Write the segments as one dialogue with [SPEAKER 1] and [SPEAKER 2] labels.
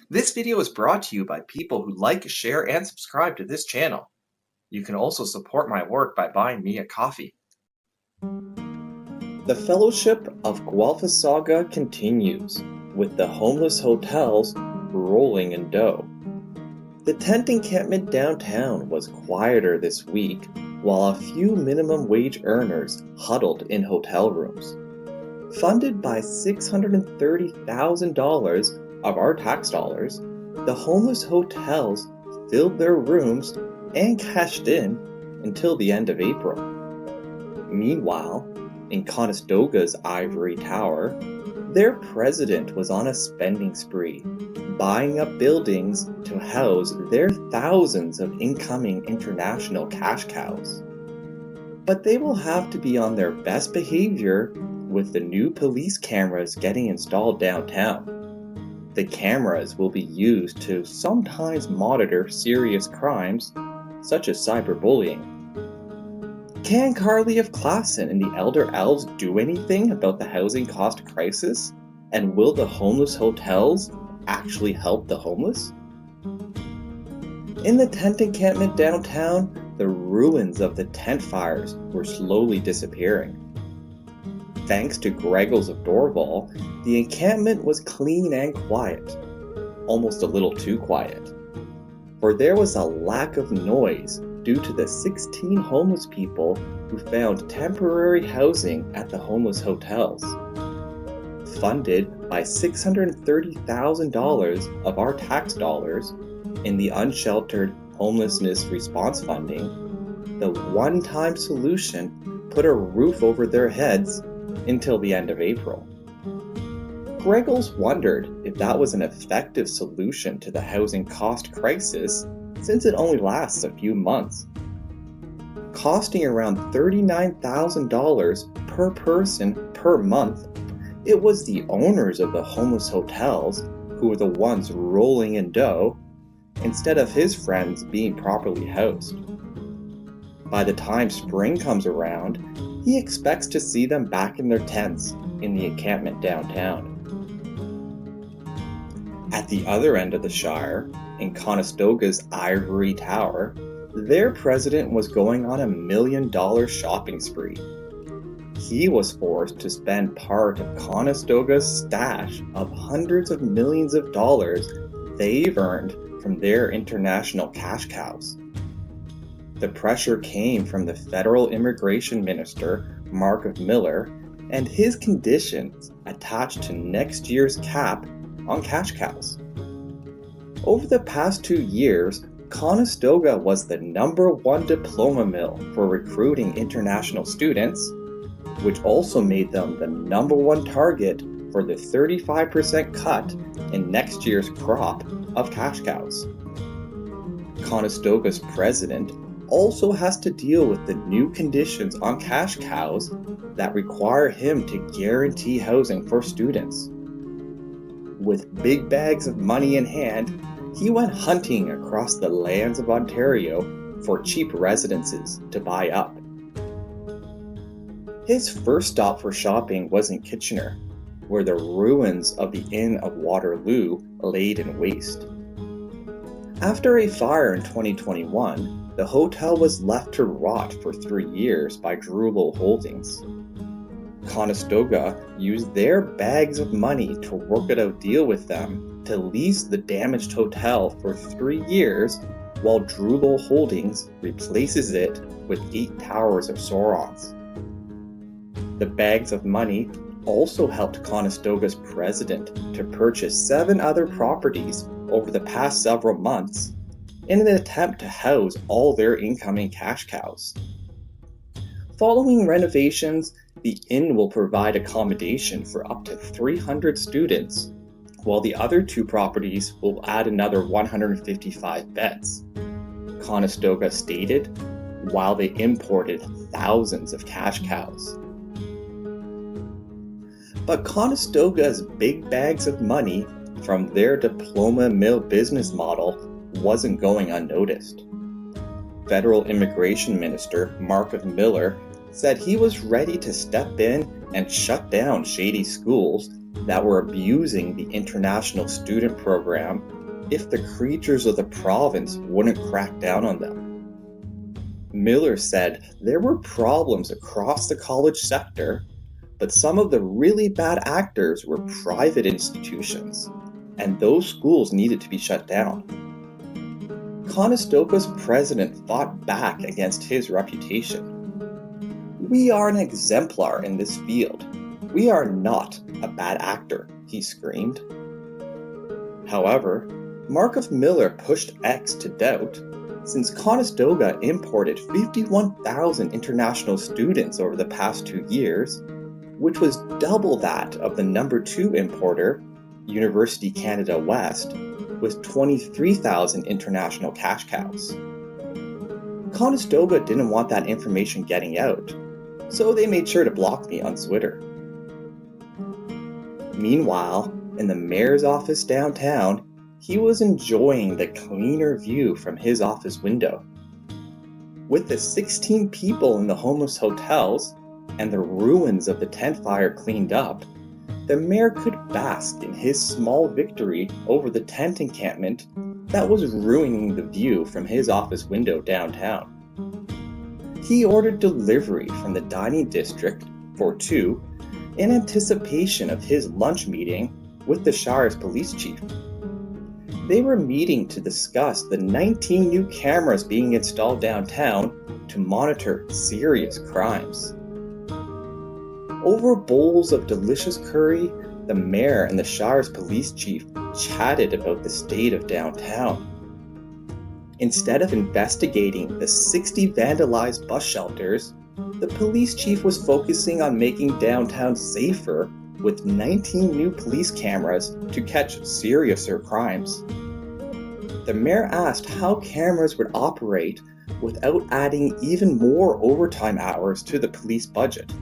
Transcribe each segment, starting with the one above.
[SPEAKER 1] This video is brought to you by people who like, share, and subscribe to this channel. You can also support my work by buying me a coffee. The Fellowship of Guelphissauga continues, with the homeless hotels rolling in dough. The tent encampment downtown was quieter this week, while a few minimum wage earners huddled in hotel rooms. Funded by $630,000 of our tax dollars, the homeless hotels filled their rooms and cashed in until the end of April. Meanwhile, in Conestoga's Ivory Tower, their president was on a spending spree, buying up buildings to house their thousands of incoming international cash cows. But they will have to be on their best behavior with the new police cameras getting installed downtown. The cameras will be used to sometimes monitor serious crimes, such as cyber-bullying. Can Carly of Klassen and the Elder Elves do anything about the housing cost crisis? And will the homeless hotels actually help the homeless? In the tent encampment downtown, the ruins of the tent fires were slowly disappearing. Thanks to Greggles of Dorval, the encampment was clean and quiet, almost a little too quiet, for there was a lack of noise due to the 16 homeless people who found temporary housing at the homeless hotels. Funded by $630,000 of our tax dollars in the unsheltered homelessness response funding, the one-time solution put a roof over their heads until the end of April. Greggles wondered if that was an effective solution to the housing cost crisis, since it only lasts a few months. Costing around $39,000 per person per month, it was the owners of the homeless hotels who were the ones rolling in dough, instead of his friends being properly housed. By the time spring comes around, he expects to see them back in their tents in the encampment downtown. At the other end of the Shire, in Conestoga's Ivory Tower, their president was going on $1 million shopping spree. He was forced to spend part of Conestoga's stash of hundreds of millions of dollars they've earned from their international cash cows. The pressure came from the federal immigration minister, Mark Miller, and his conditions attached to next year's cap on cash cows. Over the past 2 years, Conestoga was the #1 diploma mill for recruiting international students, which also made them the #1 target for the 35% cut in next year's crop of cash cows. Conestoga's president also has to deal with the new conditions on cash cows that require him to guarantee housing for students. With big bags of money in hand, he went hunting across the lands of Ontario for cheap residences to buy up. His first stop for shopping was in Kitchener, where the ruins of the Inn of Waterloo laid in waste. After a fire in 2021, the hotel was left to rot for 3 years by Drullo Holdings. Conestoga used their bags of money to work out a deal with them to lease the damaged hotel for 3 years, while Drullo Holdings replaces it with 8 towers of Saurons. The bags of money also helped Conestoga's president to purchase 7 other properties over the past several months in an attempt to house all their incoming cash cows. Following renovations, the inn will provide accommodation for up to 300 students, while the other 2 properties will add another 155 beds, Conestoga stated, while they imported thousands of cash cows. But Conestoga's big bags of money from their diploma mill business model wasn't going unnoticed. Federal Immigration Minister Mark Miller said he was ready to step in and shut down shady schools that were abusing the international student program if the creatures of the province wouldn't crack down on them. Miller said there were problems across the college sector, but some of the really bad actors were private institutions, and those schools needed to be shut down. Conestoga's president fought back against his reputation. "We are an exemplar in this field. We are not a bad actor," he screamed. However, Markov Miller pushed X to doubt, since Conestoga imported 51,000 international students over the past 2 years, which was double that of the number 2 importer, University Canada West, with 23,000 international cash cows. Conestoga didn't want that information getting out, so they made sure to block me on Twitter. Meanwhile, in the mayor's office downtown, he was enjoying the cleaner view from his office window. With the 16 people in the homeless hotels and the ruins of the tent fire cleaned up, the mayor could bask in his small victory over the tent encampment that was ruining the view from his office window downtown. He ordered delivery from the dining district for 2 in anticipation of his lunch meeting with the Shire's police chief. They were meeting to discuss the 19 new cameras being installed downtown to monitor serious crimes. Over bowls of delicious curry, the mayor and the Shire's police chief chatted about the state of downtown. Instead of investigating the 60 vandalized bus shelters, the police chief was focusing on making downtown safer with 19 new police cameras to catch seriouser crimes. The mayor asked how cameras would operate without adding even more overtime hours to the police budget.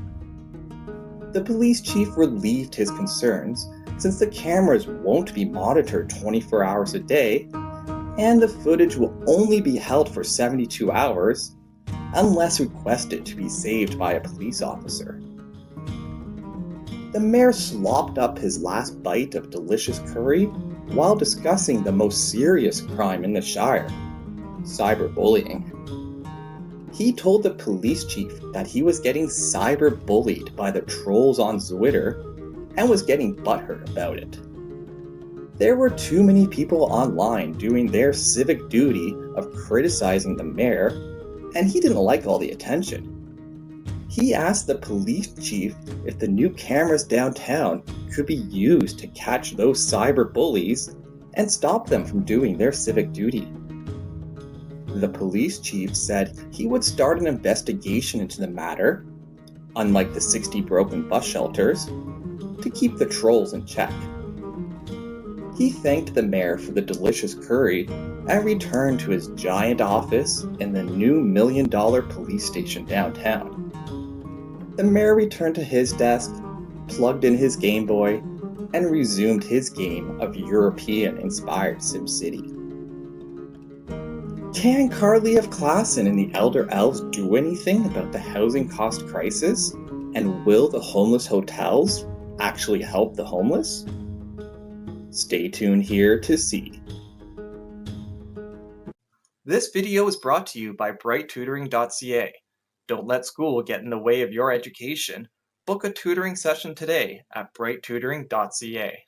[SPEAKER 1] The police chief relieved his concerns, since the cameras won't be monitored 24 hours a day, and the footage will only be held for 72 hours, unless requested to be saved by a police officer. The mayor slopped up his last bite of delicious curry while discussing the most serious crime in the Shire, cyberbullying. He told the police chief that he was getting cyber-bullied by the trolls on Twitter and was getting butthurt about it. There were too many people online doing their civic duty of criticizing the mayor, and he didn't like all the attention. He asked the police chief if the new cameras downtown could be used to catch those cyber bullies and stop them from doing their civic duty. The police chief said he would start an investigation into the matter, unlike the 60 broken bus shelters, to keep the trolls in check. He thanked the mayor for the delicious curry and returned to his giant office in the new $1 million police station downtown. The mayor returned to his desk, plugged in his Game Boy, and resumed his game of European-inspired SimCity. Can Carly of Klassen and the Elder Elves do anything about the housing cost crisis? And will the homeless hotels actually help the homeless? Stay tuned here to see. This video is brought to you by brighttutoring.ca. Don't let school get in the way of your education. Book a tutoring session today at brighttutoring.ca.